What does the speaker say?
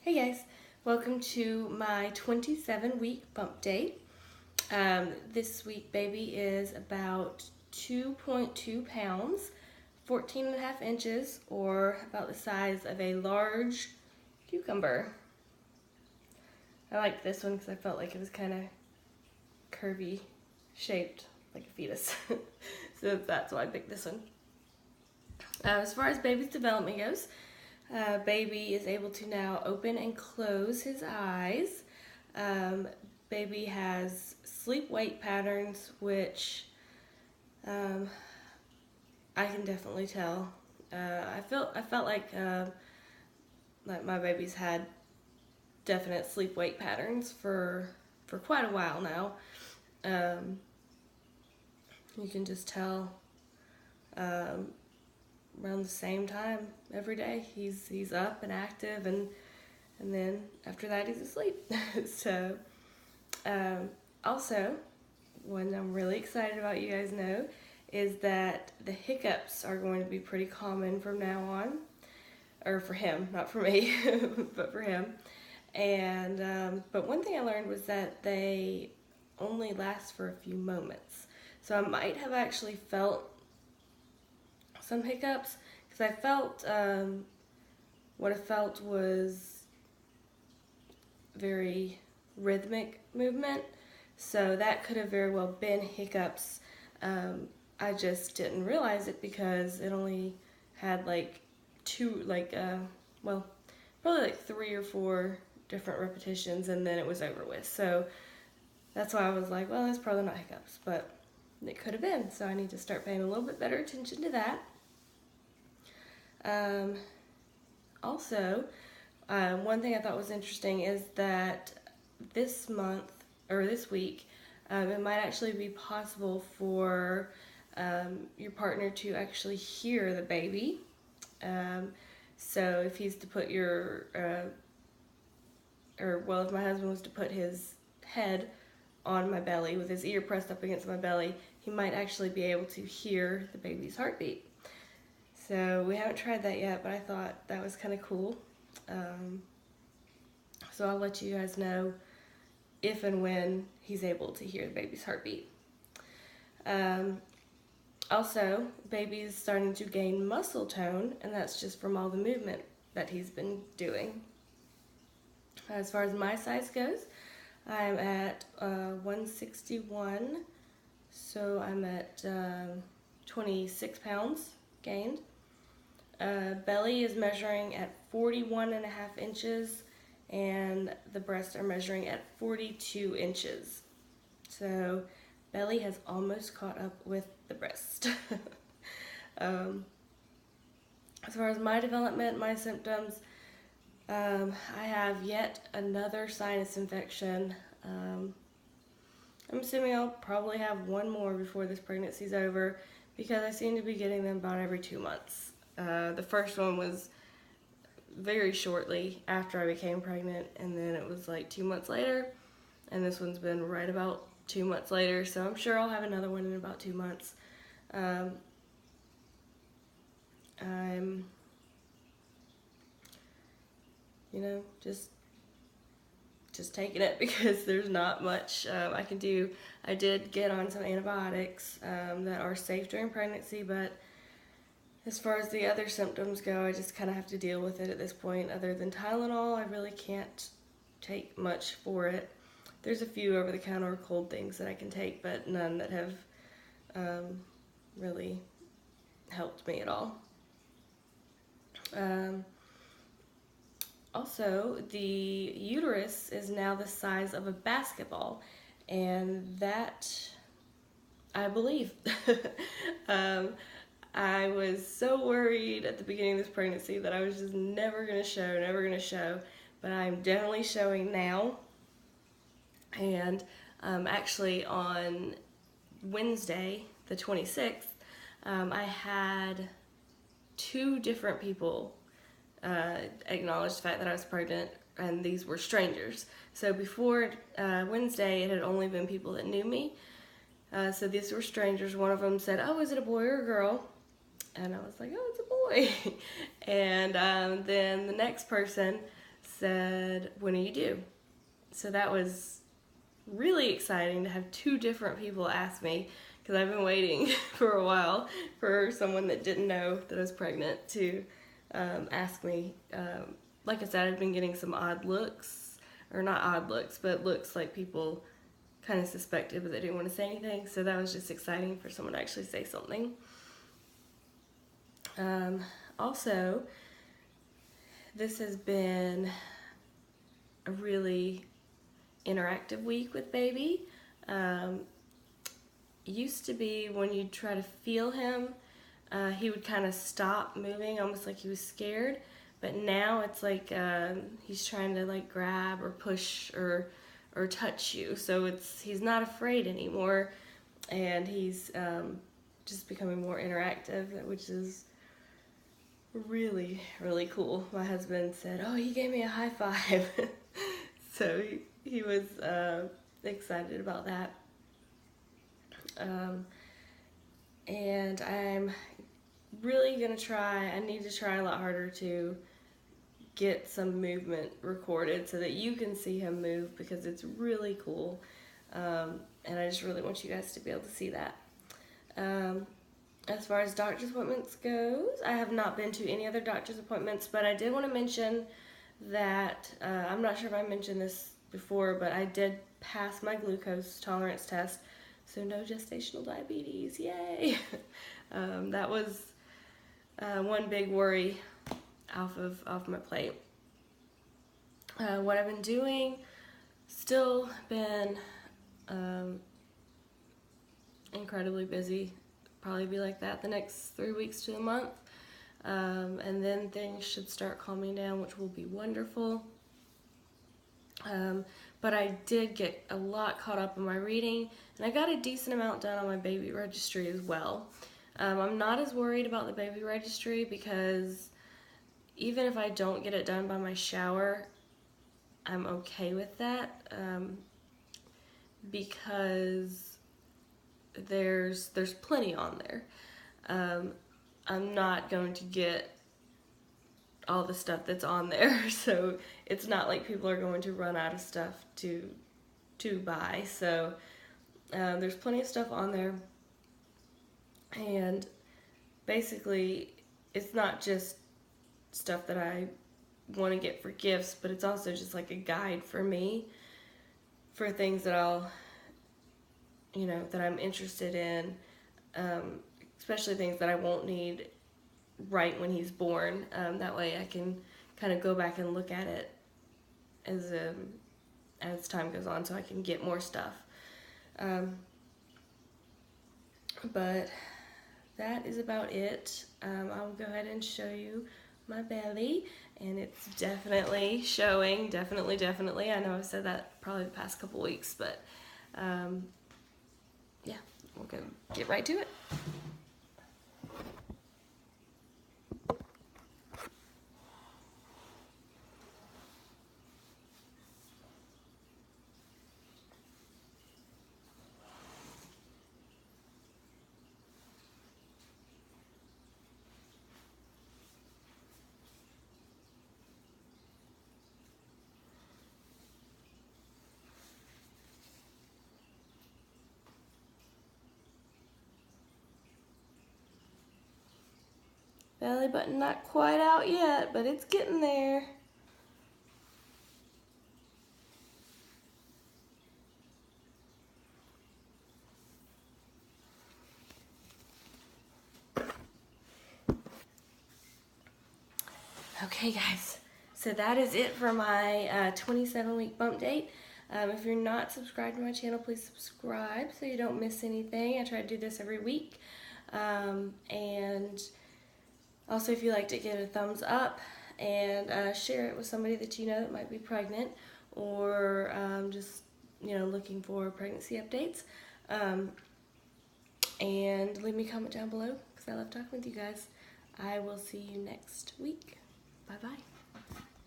Hey guys, welcome to my 27-week bump date. This week baby is about 2.2 pounds, 14 and a half inches, or about the size of a large cucumber. I liked this one because I felt like it was kind of curvy shaped like a fetus. So that's why I picked this one. As far as baby's development goes, baby is able to now open and close his eyes. Baby has sleep-wake patterns, which I can definitely tell. I felt like my baby's had definite sleep-wake patterns for quite a while now. You can just tell. Around the same time every day he's up and active, and then after that he's asleep. So also, one I'm really excited about, you guys know, is that the hiccups are going to be pretty common from now on, or for him, not for me, but for him. And but one thing I learned was that they only last for a few moments, so I might have actually felt some hiccups, because I felt what I felt was very rhythmic movement, so that could have very well been hiccups. I just didn't realize it because it only had like probably like 3 or 4 different repetitions, and then it was over with. So that's why I was like, well, that's probably not hiccups, but it could have been. So I need to start paying a little bit better attention to that. Also, one thing I thought was interesting is that this month, or this week, it might actually be possible for your partner to actually hear the baby. So if he's to put if my husband was to put his head on my belly with his ear pressed up against my belly, he might actually be able to hear the baby's heartbeat. So we haven't tried that yet, but I thought that was kind of cool. So I'll let you guys know if and when he's able to hear the baby's heartbeat. Also, baby's starting to gain muscle tone, and that's just from all the movement that he's been doing. As far as my size goes, I'm at 161, so I'm at 26 pounds gained. Belly is measuring at 41 and a half inches, and the breasts are measuring at 42 inches. So belly has almost caught up with the breast. As far as my development, my symptoms, I have yet another sinus infection. I'm assuming I'll probably have one more before this pregnancy's over, because I seem to be getting them about every 2 months. The first one was very shortly after I became pregnant, and then it was like 2 months later, and this one's been right about 2 months later, so I'm sure I'll have another one in about 2 months. I'm, just taking it because there's not much I can do. I did get on some antibiotics that are safe during pregnancy, but as far as the other symptoms go, I just kind of have to deal with it at this point. Other than Tylenol, I really can't take much for it. There's a few over-the-counter cold things that I can take, but none that have really helped me at all. Also, the uterus is now the size of a basketball, and that I believe. I was so worried at the beginning of this pregnancy that I was just never going to show, but I'm definitely showing now. And actually on Wednesday, the 26th, I had 2 different people acknowledge the fact that I was pregnant, and these were strangers. So before Wednesday, it had only been people that knew me. So these were strangers. One of them said, "Oh, is it a boy or a girl?" And I was like, "Oh, it's a boy." And then the next person said, when are you due? So that was really exciting to have 2 different people ask me, because I've been waiting for a while for someone that didn't know that I was pregnant to ask me. Like I said, I've been getting some odd looks, or not odd looks, but looks like people kind of suspected, but they didn't want to say anything. So that was just exciting for someone to actually say something. Also, this has been a really interactive week with baby. Used to be when you'd try to feel him, he would kind of stop moving, almost like he was scared. But now it's like he's trying to like grab or push or touch you. So he's not afraid anymore, and he's just becoming more interactive, which is really, really cool. My husband said, "Oh, he gave me a high five." So he was excited about that. And I'm really gonna try, I need to try a lot harder to get some movement recorded so that you can see him move, because it's really cool. And I just really want you guys to be able to see that. As far as doctor's appointments goes, I have not been to any other doctor's appointments, but I did want to mention that, I'm not sure if I mentioned this before, but I did pass my glucose tolerance test, so no gestational diabetes, yay! That was one big worry off my plate. What I've been doing, still been incredibly busy. Probably be like that the next 3 weeks to a month. And then things should start calming down, which will be wonderful. But I did get a lot caught up in my reading, and I got a decent amount done on my baby registry as well. I'm not as worried about the baby registry, because even if I don't get it done by my shower, I'm okay with that, because there's plenty on there. I'm not going to get all the stuff that's on there, so it's not like people are going to run out of stuff to buy. So there's plenty of stuff on there, and basically it's not just stuff that I want to get for gifts, but it's also just like a guide for me for things that I'll, that I'm interested in, especially things that I won't need right when he's born. That way I can kind of go back and look at it as time goes on, so I can get more stuff. But that is about it. I'll go ahead and show you my belly, and it's definitely showing, definitely. I know I've said that probably the past couple weeks, but yeah, we'll go get right to it. Belly button not quite out yet, but it's getting there. Okay guys, so that is it for my 27-week bump date. If you're not subscribed to my channel, please subscribe so you don't miss anything. I try to do this every week. And also, if you liked it, give it a thumbs up, and share it with somebody that you know that might be pregnant, or just looking for pregnancy updates. And leave me a comment down below, because I love talking with you guys. I will see you next week. Bye bye.